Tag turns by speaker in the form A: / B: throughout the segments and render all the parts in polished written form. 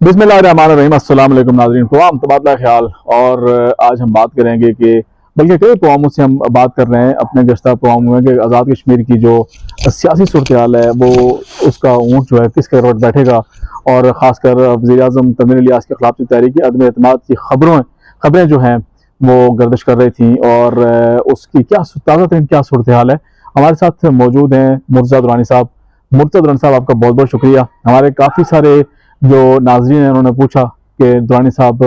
A: बिस्मिल्लाहिर्रहमानिर्रहीम। अस्सलाम वालेकुम नाज़रीन, तमाम तबादला ख्याल। और आज हम बात करेंगे कि बल्कि कई कौमों से हम बात कर रहे हैं अपने गश्ता कौम में कि आज़ाद कश्मीर की जो सियासी सूरत हाल है वो उसका ऊँट जो है किस करवट बैठेगा। और ख़ासकर वज़ीर-ए-आज़म तमीर इलियास के खिलाफ तहरीक अदम एतमाद की खबरें जो हैं वो गर्दिश कर रही थी और उसकी क्या ताज़ा तरीन क्या सूरत हाल है। हमारे साथ मौजूद हैं मुर्तज़ा दुरानी साहब। मुर्तज़ा दुरानी साहब, आपका बहुत बहुत शुक्रिया। हमारे काफ़ी सारे जो नाज़रीन हैं उन्होंने पूछा कि दुरानी साहब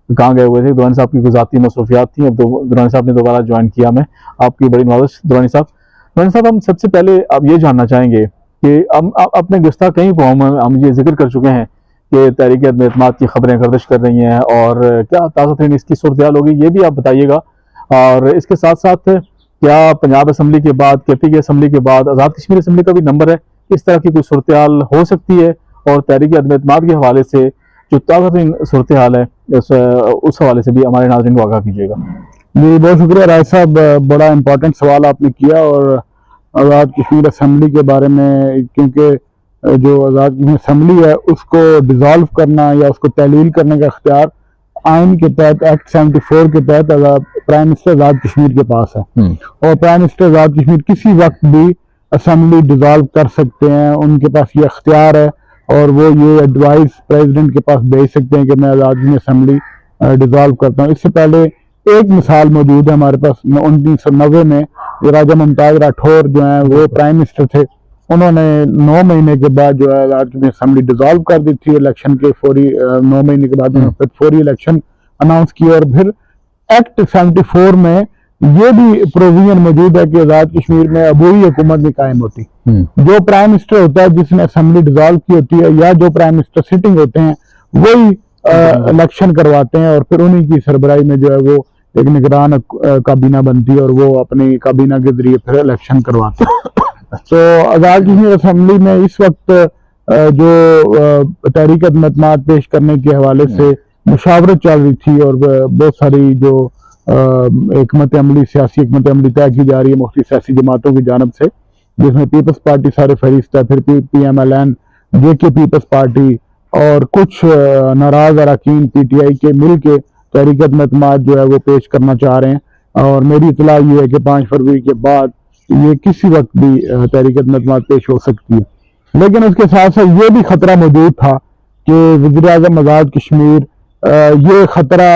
A: कहाँ गए हुए थे। दुरानी साहब की गुज़ाती मसरूफियात थी, अब दुरानी साहब ने दोबारा ज्वाइन किया। मैं आपकी बड़ी नवाज़िश दुरानी साहब। दुरानी साहब, हम सबसे पहले अब ये जानना चाहेंगे कि हम अपने गुस्ता कई कौम में हम ये जिक्र कर चुके हैं कि तहरीक अदम एतमाद की खबरें गर्दिश कर रही हैं और क्या ताज़ा तरीन इसकी सूरत हाल होगी, ये भी आप बताइएगा। और इसके साथ साथ क्या पंजाब असम्बली के बाद, KP की असम्बली के बाद आज़ाद कश्मीर असम्बली का भी नंबर है, इस तरह की कोई सूरत हाल हो सकती है? और तहरीक अदम एतमाद के हवाले से जो ताज़ा तरीन सूरत हाल है उस हवाले से भी हमारे नाज़रीन को आगाह कीजिएगा।
B: जी, बहुत शुक्रिया राय साहब। बड़ा इम्पोर्टेंट सवाल आपने किया। और आज़ाद कश्मीर असम्बली के बारे में, क्योंकि जो आज़ाद कश्मीर असम्बली है उसको डिज़ोल्व करना या उसको तहलील करने का इख्तियार आइन के तहत एक्ट 74 के तहत प्राइम मिनिस्टर आज़ाद कश्मीर के पास है। और प्राइम मिनिस्टर आज़ाद कश्मीर किसी वक्त भी असम्बली डिज़ोल्व कर सकते हैं, उनके पास ये इख्तियार है। और वो ये एडवाइस प्रेसिडेंट के पास भेज सकते हैं कि मैं आज़ाद कश्मीर असम्बली डिज़ोल्व करता हूँ। इससे पहले एक मिसाल मौजूद है हमारे पास। 1990 में राजा मुमताज़ राठौर जो हैं वो प्राइम मिनिस्टर थे। उन्होंने 9 महीने के बाद जो है आज़ाद कश्मीर असम्बली डिज़ोल्व कर दी थी। इलेक्शन के फौरी 9 महीने के बाद उन्होंने फौरी इलेक्शन अनाउंस किया। और फिर एक्ट 74 में ये भी प्रोविजन मौजूद है कि आज़ाद कश्मीर में अबूई हुकूमत भी कायम होती। जो प्राइम मिनिस्टर होता है जिसने असम्बली डिज़ोल्व की होती है, या जो प्राइम मिनिस्टर सिटिंग होते हैं, वही इलेक्शन करवाते हैं। और फिर उन्हीं की सरबराही में जो है वो एक निगरान काबीना बनती है और वो अपनी काबीना के जरिए फिर इलेक्शन करवाते हैं। तो आज़ाद कश्मीर असम्बली में इस वक्त जो तहरीक अदम एतमाद पेश करने के हवाले से मुशावरत चल रही थी और बहुत सारी जो हिकमत अमली, सियासी हिकमत अमली तय की जा रही है मुख्तलिफ सियासी जमातों की जानब से, जिसमें पीपल्स पार्टी सारे फहरिस्त है, फिर PMLN, JK पीपल्स पार्टी और कुछ नाराज अरकान PTI के मिल के तहरीक अदम एतमाद जो है वो पेश करना चाह रहे हैं। और मेरी इतला ये है कि 5 फरवरी के बाद ये किसी वक्त भी तहरीक अदम एतमाद पेश हो सकती है। लेकिन उसके साथ साथ ये भी खतरा मौजूद था कि वज़ीर-ए-आज़म आज़ाद कश्मीर, ये खतरा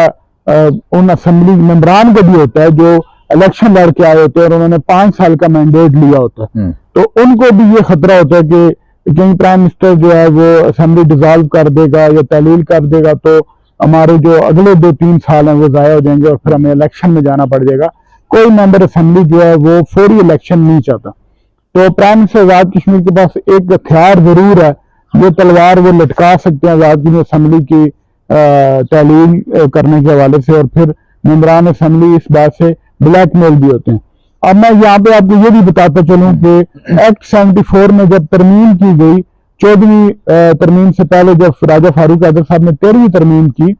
B: उन असम्बली मेंबरान को भी होता है जो इलेक्शन लड़ के आए होते हैं और उन्होंने 5 साल का मैंडेट लिया होता है। तो उनको भी ये खतरा होता है कि कहीं प्राइम मिनिस्टर जो है वो असम्बली डिज़ोल्व कर देगा या तहलील कर देगा तो हमारे जो अगले 2-3 साल हैं वो ज़ाया हो जाएंगे और फिर हमें इलेक्शन में जाना पड़ जाएगा। कोई मेंबर असम्बली जो है वो फौरी इलेक्शन नहीं चाहता। तो प्राइम मिनिस्टर आज़ाद कश्मीर के पास एक हथियार जरूर है, वो तलवार वो लटका सकते हैं आज़ाद कश्मीर असम्बली की तहलील करने के हवाले से। और फिर मेंबरान असम्बली इस बात से ब्लैकमेल भी होते हैं। अब मैं यहाँ पे आपको ये भी बताता चलूँ कि एक्ट 74 में जब तरमीम की गई, 14वीं तरमीम से पहले जब राजा फारूक हैदर साहब ने 13वीं तरमीम की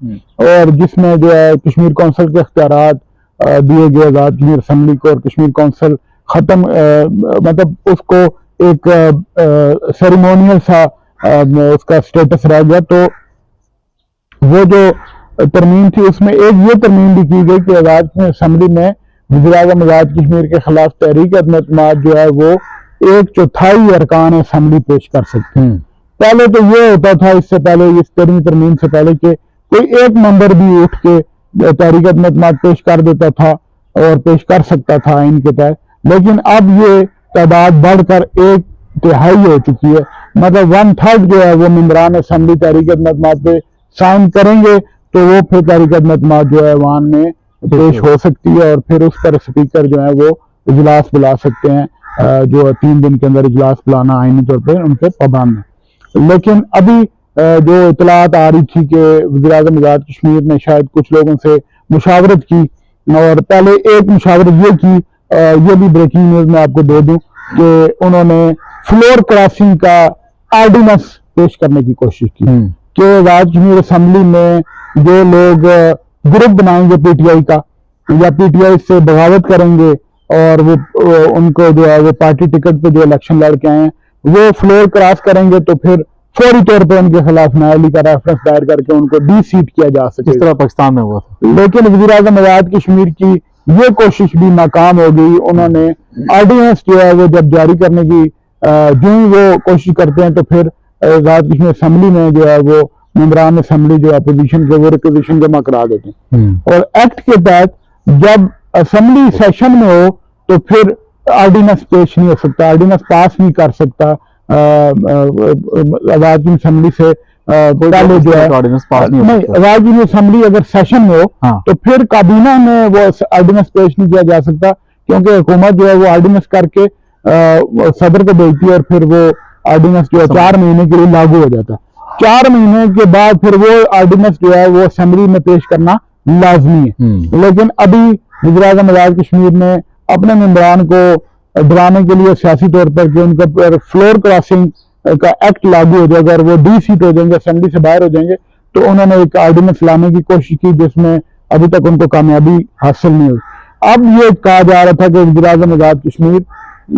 B: और जिसमें जो है कश्मीर कौंसिल के इख्तियारात दिए गए आज़ाद कश्मीर असम्बली को, और कश्मीर कौंसिल खत्म मतलब उसको एक सेरेमोनियल सा उसका स्टेटस रह गया। तो वो जो तरमीम थी उसमें एक ये तरमीम भी की गई कि आज़ाद कश्मीर असम्बली में वज़ीर-ए-आज़म आज़ाद कश्मीर के खिलाफ तहरीक अदम एतमाद जो है वो 1/4 अरकान असम्बली पेश कर सकते हैं। पहले तो ये होता था, इससे पहले इस 13वीं तरमीम से पहले, कि कोई एक मेंबर भी उठ के तहरीक अदम एतमाद पेश कर देता था और पेश कर सकता था आइन के तहत। लेकिन अब ये तादाद बढ़कर 1/3 हो चुकी है। मतलब 1/3 जो है वो मेंबरान असम्बली तहरीक अदम एतमाद पे साइन करेंगे तो वो फिर तहरीक अदम एतमाद जो है वहां में पेश हो सकती है। और फिर उस पर स्पीकर जो है वो इजलास बुला सकते हैं, जो 3 दिन के अंदर इजलास बुलाना आईनी तौर पर उनके पाबंद है। लेकिन अभी जो इतलात आ रही थी कि वज़ीर-ए-आज़म आज़ाद कश्मीर ने शायद कुछ लोगों से मुशावरत की, और पहले एक मुशावरत ये की, ये भी ब्रेकिंग न्यूज में आपको दे दूं कि उन्होंने फ्लोर क्रॉसिंग का ऑर्डिनेंस पेश करने की कोशिश की कि आज़ाद कश्मीर असम्बली में जो लोग ग्रुप बनाएंगे PTI का या PTI से बगावत करेंगे और वो उनको जो है वो पार्टी टिकट पे जो इलेक्शन लड़ के आए हैं वो फ्लोर क्रॉस करेंगे तो फिर फौरी तौर पर उनके खिलाफ न्यायालय का रेफरेंस दायर करके उनको डी सीट किया जा
A: जिस
B: सके।
A: तरह पाकिस्तान में हुआ था।
B: लेकिन वज़ीर आज़म आज़ाद कश्मीर की ये कोशिश भी नाकाम हो गई। उन्होंने ऑर्डिनेंस जो है वो जब जारी करने की जो ही वो कोशिश करते हैं तो फिर आज़ाद कश्मीर असेंबली में जो है वो मेंबरान असेंबली जो अपोजिशन के वो रिक्वेजिशन जमा करा देते हैं। और एक्ट के तहत जब असेंबली सेशन में हो तो फिर ऑर्डिनेंस पेश नहीं हो सकता, ऑर्डिनेंस पास नहीं कर सकता। आज़ाद की असेंबली से पहले जो है
A: ऑर्डिनेंस पास नहीं
B: नहीं, आज़ाद की असेंबली अगर सेशन में हो
A: हाँ।
B: तो फिर काबीना में वो ऑर्डिनेंस पेश नहीं किया जा सकता, क्योंकि हुकूमत जो है वो ऑर्डिनेंस करके सदर को भेजती है और फिर वो ऑर्डिनेंस जो है 4 महीने के लिए लागू हो जाता है। 4 महीने के बाद फिर वो ऑर्डिनेंस जो है वो असेंबली में पेश करना लाजमी है। लेकिन अभी वज़ीर आज़म आज़ाद कश्मीर ने अपने मेंबरान को डराने के लिए सियासी तौर पर कि उनका पर फ्लोर क्रॉसिंग का एक्ट लागू हो जाएगा और वो डी सीट हो जाएंगे, असेंबली से बाहर हो जाएंगे, तो उन्होंने एक ऑर्डिनेंस लाने की कोशिश की जिसमें अभी तक उनको कामयाबी हासिल नहीं हुई। अब ये कहा जा रहा था कि वज़ीर आज़म आज़ाद कश्मीर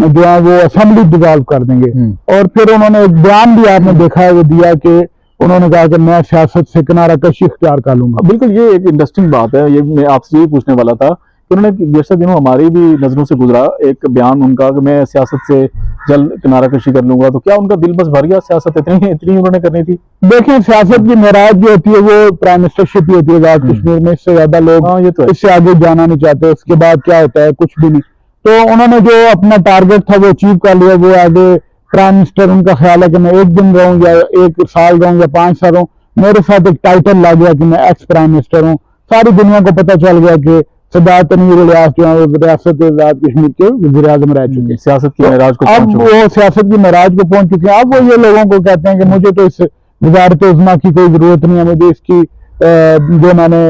B: जो है वो असेंबली डिसॉल्व कर देंगे और फिर उन्होंने एक बयान भी आपने देखा है वो दिया कि उन्होंने कहा कि मैं सियासत से किनारा कशी इख्तियार कर लूंगा।
A: बिल्कुल, ये एक इंटरेस्टिंग बात है। ये मैं आपसे यही पूछने वाला था कि उन्होंने पिछले दिनों हमारी भी नजरों से गुजरा एक बयान उनका कि मैं सियासत से जल्द किनारा कशी कर लूंगा। तो क्या उनका दिल बस भर गया? सियासत इतनी उन्होंने करनी थी?
B: देखिए, सियासत की मेराज जो होती है वो प्राइम मिनिस्टरशिप ही होती है आज़ाद कश्मीर में। इससे ज्यादा लोग
A: हाँ, ये तो है।
B: इससे आगे जाना नहीं चाहते। उसके बाद क्या होता है? कुछ भी नहीं। तो उन्होंने जो अपना टारगेट था वो अचीव कर लिया। वो आगे प्राइम मिनिस्टर, उनका ख्याल है कि मैं 1 दिन रहूं या 1 साल रहूं या 5 साल रहूं, मेरे साथ एक टाइटल लग गया कि मैं एक्स प्राइम मिनिस्टर हूं। सारी दुनिया को पता चल गया कि सरदार तनवीर इलियास जो है वो रियासत आज़ाद कश्मीर के वज़ीर आज़म रह चुके हैं।
A: सियासत की महराज को
B: अब वो सियासत की महराज को पहुंच चुके हैं। अब वो ये लोगों को कहते हैं कि मुझे तो इस वज़ारत उज़्मा की कोई जरूरत नहीं है, मुझे इसकी जो मैंने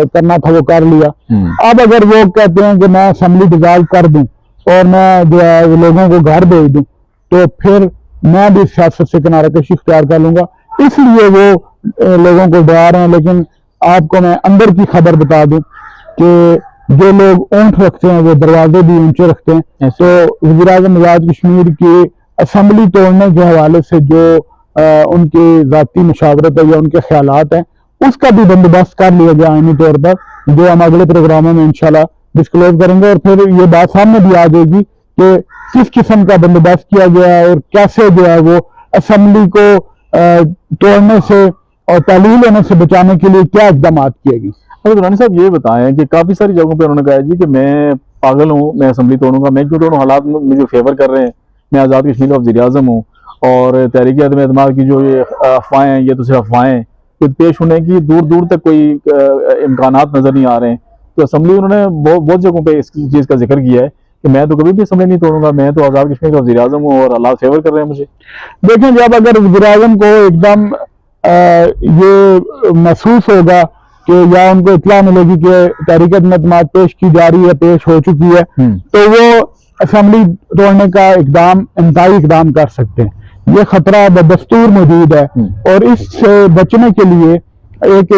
B: करना था वो कर लिया। अब अगर वो कहते हैं कि मैं असेंबली डिसॉल्व कर दूं और मैं जो है लोगों को घर भेज दूं, तो फिर मैं भी सियासत से किनारा कशी इख्तियार कर लूंगा। इसलिए वो लोगों को डरा रहे हैं। लेकिन आपको मैं अंदर की खबर बता दूं कि जो लोग ऊंट रखते हैं वो दरवाजे भी ऊंचे रखते हैं। तो वज़ीर आज़म आज़ाद कश्मीर की असेंबली तोड़ने के हवाले से जो उनकी ज़ाती मुशावरत है या उनके ख्यालात हैं, उसका भी बंदोबस्त कर लिया गया आईनी तौर पर, जो हम अगले प्रोग्रामों में इंशाल्लाह डिस्क्लोज करेंगे। और फिर ये बात सामने भी आ जाएगी कि किस किस्म का बंदोबस्त किया गया है और कैसे जो है वो असेंबली को तोड़ने से और तहलील होने से बचाने के लिए क्या इकदाम किए गए।
A: अरे दुरानी साहब, ये बताएं कि काफी सारी जगहों पे उन्होंने कहा जी कि मैं पागल हूँ, मैं असेंबली तोड़ूंगा। मैं क्यों तोड़ूं? हालात मुझे फेवर कर रहे हैं, मैं आज़ाद कश्मीर का वज़ीर आज़म हूँ और तहरीक अदम की जो ये अफवाहें हैं, ये तो सिर्फ अफवाहें कि पेश होने की दूर दूर तक कोई इम्कानात नजर नहीं आ रहे हैं। तो असेंबली उन्होंने बहुत जगहों पे इस चीज़ का जिक्र किया है कि मैं तो कभी भी असेंबली नहीं तोड़ूंगा, मैं तो आज़ाद कश्मीर का वज़ीर आज़म हूँ और हालात फेवर कर रहे हैं मुझे।
B: देखें, जब अगर वज़ीर आज़म को एकदम ये महसूस होगा कि या उनको इत्तला मिलेगी कि तहरीक अदम पेश की जा रही है, पेश हो चुकी है, तो वो असेंबली तोड़ने का इंतहाई इकदाम कर सकते हैं। ये खतरा बदस्तूर मौजूद है और इससे बचने के लिए एक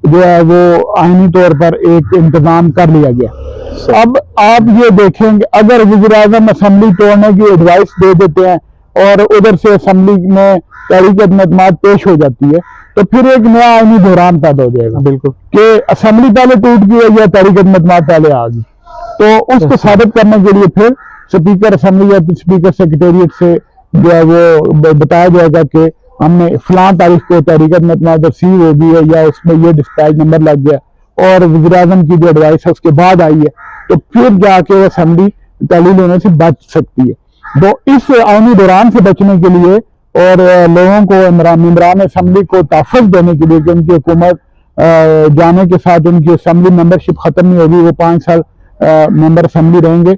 B: जो है वो आईनी तौर पर एक इंतजाम कर लिया गया। अब आप ये देखेंगे, अगर वज़ीर आज़म असेंबली तोड़ने की एडवाइस दे देते हैं और उधर से असेंबली में तहरीक अदम पेश हो जाती है, तो फिर एक नया आईनी दौरान पैदा हो जाएगा। बिल्कुल, कि असेंबली पहले टूट गई है या तहरीक अदम पहले आ गई। तो उसको साबित करने के लिए फिर स्पीकर असेंबली या स्पीकर सेक्रेटेरिएट से जो है वो बताया जाएगा कि हमने फलां तारीख को तहरीक अदम रिसीव हो गई है या उसमें ये डिस्पैच नंबर लग गया और वज़ीर आज़म की जो एडवाइस है उसके बाद आई है, तो फिर जाके असेंबली तहलील होने से बच सकती है। तो इस आईनी दौरान से बचने के लिए और लोगों को मेंबरान असेंबली को तहफ़्फ़ुज़ देने के लिए कि उनकी हुकूमत जाने के साथ उनकी असेंबली मेंबरशिप खत्म नहीं होगी, वो 5 साल मेंबर असेंबली रहेंगे,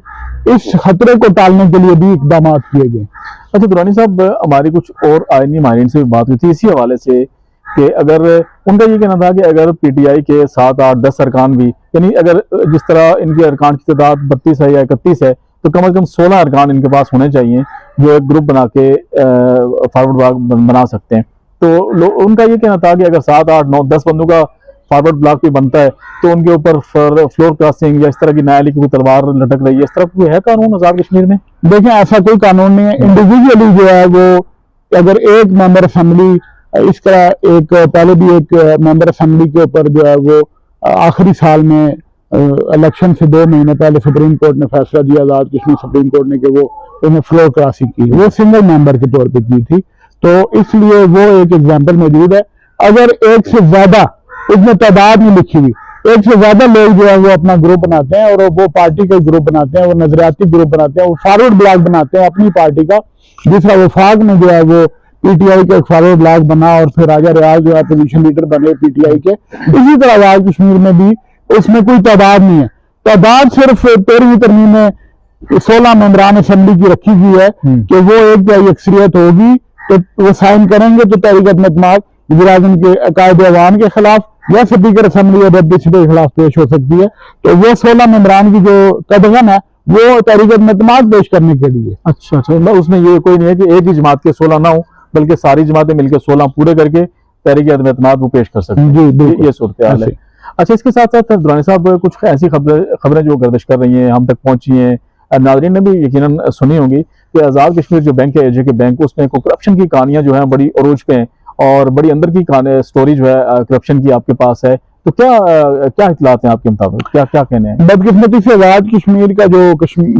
B: इस खतरे को टालने के लिए भी इकदाम किए गए।
A: अच्छा दुरानी साहब, हमारी कुछ और आईनी माहिरीन से भी बात हुई थी इसी हवाले से कि अगर उनका ये कहना था कि अगर पीटीआई के 7, 8, 10 अरकान भी, यानी अगर जिस तरह इनके अरकान की तादाद 32 है या 31 है, तो कम से कम 16 अरकान इनके पास होने चाहिए जो एक ग्रुप बना के फॉरवर्ड ब्लॉक बना सकते हैं। तो उनका ये कहना था कि अगर 7, 8, 9, 10 बंदों का फॉरवर्ड ब्लॉक भी बनता है तो उनके ऊपर फ्लोर क्रॉसिंग या इस तरह की न्यायालय की कोई तलवार लटक रही है, इस तरह कोई है कानून आज़ाद कश्मीर में?
B: देखें, ऐसा कोई कानून नहीं है। इंडिविजुअली जो है वो अगर एक मेंबर असेंबली इस तरह एक पहले भी एक मेंबर असेंबली के ऊपर जो है वो आखिरी साल में इलेक्शन से 2 महीने पहले सुप्रीम कोर्ट ने फैसला दिया, आजाद कश्मीर सुप्रीम कोर्ट ने, कि वो उन्हें फ्लोर क्रॉसिंग की, वो सिंगल मेंबर के तौर पे की थी। तो इसलिए वो एक एग्जांपल मौजूद है। अगर एक से ज्यादा, उसमें तादाद नहीं लिखी हुई, एक से ज्यादा लोग जो है वो अपना ग्रुप बनाते हैं और वो पार्टी का ग्रुप बनाते हैं, वो नजरियाती ग्रुप बनाते हैं, वो फॉरवर्ड ब्लॉक बनाते हैं अपनी पार्टी का, जिस तरह वफाक में जो है वो पीटीआई का एक फॉरवर्ड ब्लॉक बना और फिर राजा रियाज जो है अपोजिशन लीडर बने पीटीआई के। इसी तरह आजाद कश्मीर में भी उसमें कोई तादाद नहीं है। तादाद सिर्फ 13वीं तरमीम में 16 मेंबरान असेंबली की रखी हुई है कि वो एक जगह अक्सरियत होगी तो वो साइन करेंगे तो तहरीक इत्तेमाद वज़ीर-ए-आज़म के कायदे अवाम के खिलाफ या स्पीकर असेंबली या डिप्टी स्पीकर के खिलाफ पेश हो सकती है। तो वो 16 मेंबरान की जो कदम है वो तहरीक इत्तेमाद पेश करने के लिए।
A: अच्छा, मतलब उसमें ये कोई नहीं है कि एक ही जमात के 16 ना हो, बल्कि सारी जमातें मिलकर 16 पूरे करके तहरीक इत्तेमाद वो पेश कर सकते हैं।
B: जी,
A: ये सूरत हाल है। अच्छा, इसके साथ साथ दुरानी साहब कुछ ऐसी खबरें जो गर्दिश कर रही हैं, हम तक पहुंची हैं, नाज़रीन ने भी यकीनन सुनी होंगी कि आज़ाद कश्मीर जो बैंक है, एजेके बैंक, उसमें करप्शन की कहानियां जो हैं बड़ी अरोज पे हैं और बड़ी अंदर की स्टोरी जो है करप्शन की आपके पास है। तो क्या इतलात हैं आपके मुताबिक, क्या कहने हैं?
B: बदकिस्मती से आज़ाद कश्मीर का जो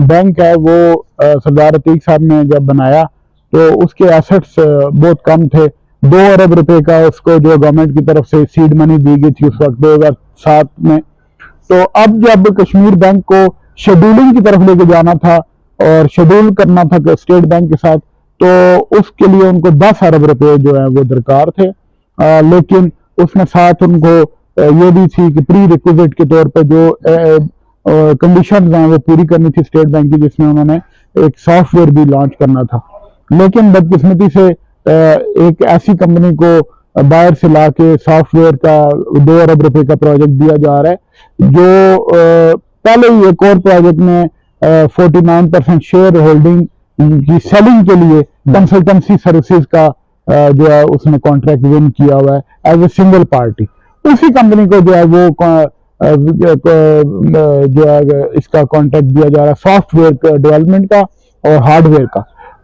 B: बैंक है वो सरदार अतीक साहब ने जब बनाया तो उसके एसेट्स बहुत कम थे। 2 अरब रुपए का उसको जो गवर्नमेंट की तरफ से सीड मनी दी गई थी उस वक्त 2007 में। तो अब जब कश्मीर बैंक को शेड्यूलिंग की तरफ लेके जाना था और शेड्यूल करना था स्टेट बैंक के साथ, तो उसके लिए उनको 10 अरब रुपए जो है वो दरकार थे। लेकिन उसमें साथ उनको ये भी थी कि प्री रिक्विजिट के तौर पे जो कंडीशन हैं वो पूरी करनी थी स्टेट बैंक की, जिसमें उन्होंने एक सॉफ्टवेयर भी लॉन्च करना था। लेकिन बदकिस्मती से एक ऐसी कंपनी को बाहर से ला के सॉफ्टवेयर का 2 अरब रुपए का प्रोजेक्ट दिया जा रहा है, जो पहले ही एक और प्रोजेक्ट में 49% शेयर होल्डिंग की सेलिंग के लिए कंसल्टेंसी सर्विसेज का जो है उसने कॉन्ट्रैक्ट विन किया हुआ है एज ए सिंगल पार्टी। उसी कंपनी को जो है वो जो है इसका कॉन्ट्रैक्ट दिया जा रहा है सॉफ्टवेयर डेवलपमेंट का और हार्डवेयर का।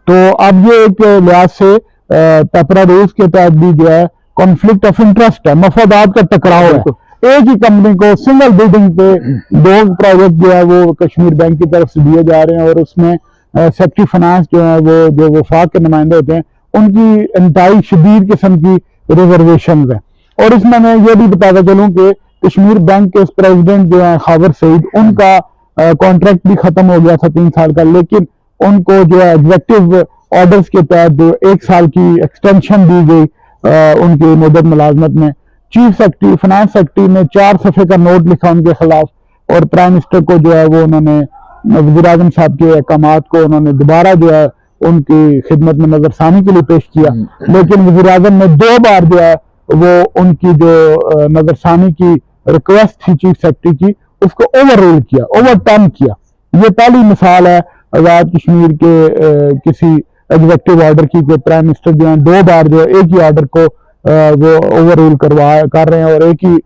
B: तो अब ये एक लिहाज से पेपरा रूल्स के तहत भी जो है कॉन्फ्लिक्ट ऑफ इंटरेस्ट है, मफादात का टकराव है। एक ही कंपनी को सिंगल बिल्डिंग पे 2 प्रोजेक्ट जो है वो कश्मीर बैंक की तरफ से दिए जा रहे हैं और उसमें सेक्रेटरी फाइनेंस जो है वो जो वफाक के नुमाइंदे होते हैं उनकी इंतहाई शदीद किस्म की रिजर्वेशन है। और इसमें मैं ये भी बताता चलूँ कि कश्मीर बैंक के प्रेसिडेंट जो है खावर सईद, उनका कॉन्ट्रैक्ट भी खत्म हो गया था 3 साल का, लेकिन उनको जो है एग्जेक्टिव ऑर्डर्स के तहत जो 1 साल की एक्सटेंशन दी गई उनकी मुद्दत मुलाजमत में। चीफ सेक्रेटरी फाइनेंस सेक्रेटरी ने 4 सफ़े का नोट लिखा उनके खिलाफ और प्राइम मिनिस्टर को जो है वो उन्होंने वज़ीर-ए-आज़म साहब के अहकामात को उन्होंने दोबारा जो है उनकी खिदमत में नजरसानी के लिए पेश किया। लेकिन वज़ीर-ए-आज़म ने 2 बार जो है वो उनकी जो नजरसानी की रिक्वेस्ट थी चीफ सेक्रेटरी की, उसको ओवर रूल किया, ओवरटर्न किया। ये पहली मिसाल है आजाद कश्मीर के किसी एग्जेक्टिव ऑर्डर की कि प्राइम मिनिस्टर जो है 2 बार जो एक ही ऑर्डर को वो ओवर रूल कर रहे हैं और एक ही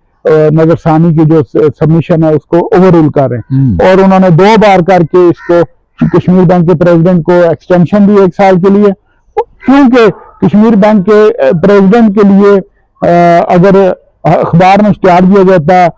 B: नजरसानी की जो सबमिशन है उसको ओवर रूल कर रहे हैं। और उन्होंने 2 बार करके इसको कश्मीर बैंक के प्रेसिडेंट को एक्सटेंशन दी 1 साल के लिए, क्योंकि कश्मीर बैंक के प्रेसिडेंट के लिए अगर अखबार में इश्तिहार दिया जाता,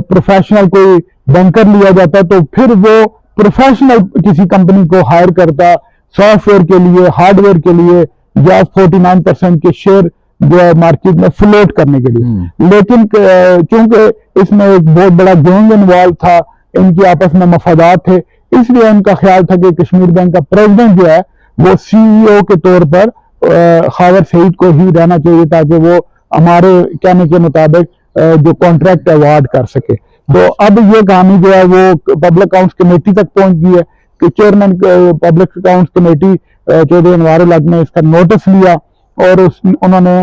B: प्रोफेशनल कोई बैंकर लिया जाता, तो फिर वो प्रोफेशनल किसी कंपनी को हायर करता सॉफ्टवेयर के लिए, हार्डवेयर के लिए या 49% के शेयर जो है मार्केट में फ्लोट करने के लिए। लेकिन चूंकि इसमें एक बहुत बड़ा गैंग इन्वॉल्व था, इनकी आपस में मफादात थे, इसलिए उनका ख्याल था कि कश्मीर बैंक का प्रेसिडेंट जो है वो सीईओ के तौर पर खावर सईद को ही रहना चाहिए ताकि वो हमारे कहने के मुताबिक जो कॉन्ट्रैक्ट अवार्ड कर सके। तो अब ये कहानी जो है वो पब्लिक अकाउंट्स कमेटी तक पहुंच गई है कि chairman public accounts committee Chaudhry Anwar ul Haq ने इसका नोटिस लिया और उन्होंने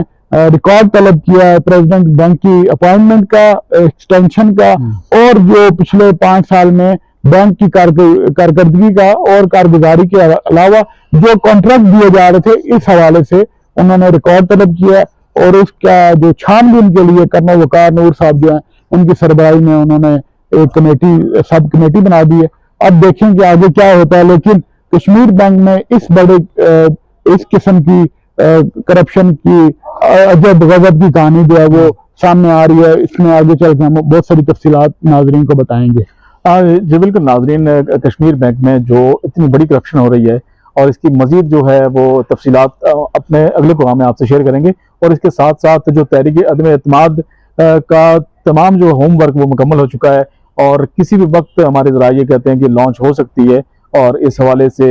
B: रिकॉर्ड तलब किया है प्रेसिडेंट बैंक की अपॉइंटमेंट का, एक्सटेंशन का और जो पिछले 5 साल में बैंक की कारकर्दगी का और कारगुजारी के अलावा जो कॉन्ट्रैक्ट दिए जा रहे थे इस हवाले से उन्होंने रिकॉर्ड तलब किया और उसका जो छानबीन के लिए कर्नल वकार नूर साहब जो है उनकी सरबराही में उन्होंने एक कमेटी सब कमेटी बना दी है। अब देखें कि आगे क्या होता है, लेकिन कश्मीर बैंक में इस किस्म की करप्शन की अजब गजब की कहानी जो है वो सामने आ रही है। इसमें आगे चल के हम बहुत सारी तफसीलात नाजरीन को बताएंगे।
A: जी बिल्कुल नाजरीन, कश्मीर बैंक में जो इतनी बड़ी करप्शन हो रही है और इसकी मजीद जो है वो तफसीलात अपने अगले प्रोग्राम में आपसे शेयर करेंगे। और इसके साथ साथ जो तहरीक अदम एतमाद का तमाम जो होमवर्क वो मुकम्मल हो चुका है और किसी भी वक्त हमारे ज़रा ये कहते हैं कि लॉन्च हो सकती है। और इस हवाले से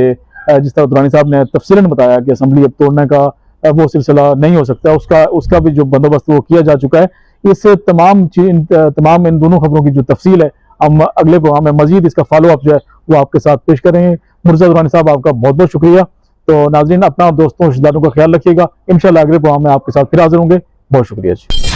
A: जिस तरह दुरानी साहब ने तफसीलन बताया कि असम्बली अब तोड़ने का वो सिलसिला नहीं हो सकता, उसका भी जो बंदोबस्त वो किया जा चुका है। इस तमाम इन दोनों खबरों की जो तफसील है हम अगले प्रोग्राम में मजीद इसका फॉलो अप जो है वो आपके साथ पेश करेंगे। मुर्तज़ा दुरानी साहब आपका बहुत बहुत शुक्रिया। तो नाज़रीन अपना दोस्तों रिश्तेदारों का ख्याल रखिएगा। इंशाल्लाह अगले प्रोग्राम में आपके साथ फिर हाजिर होंगे। बहुत शुक्रिया जी।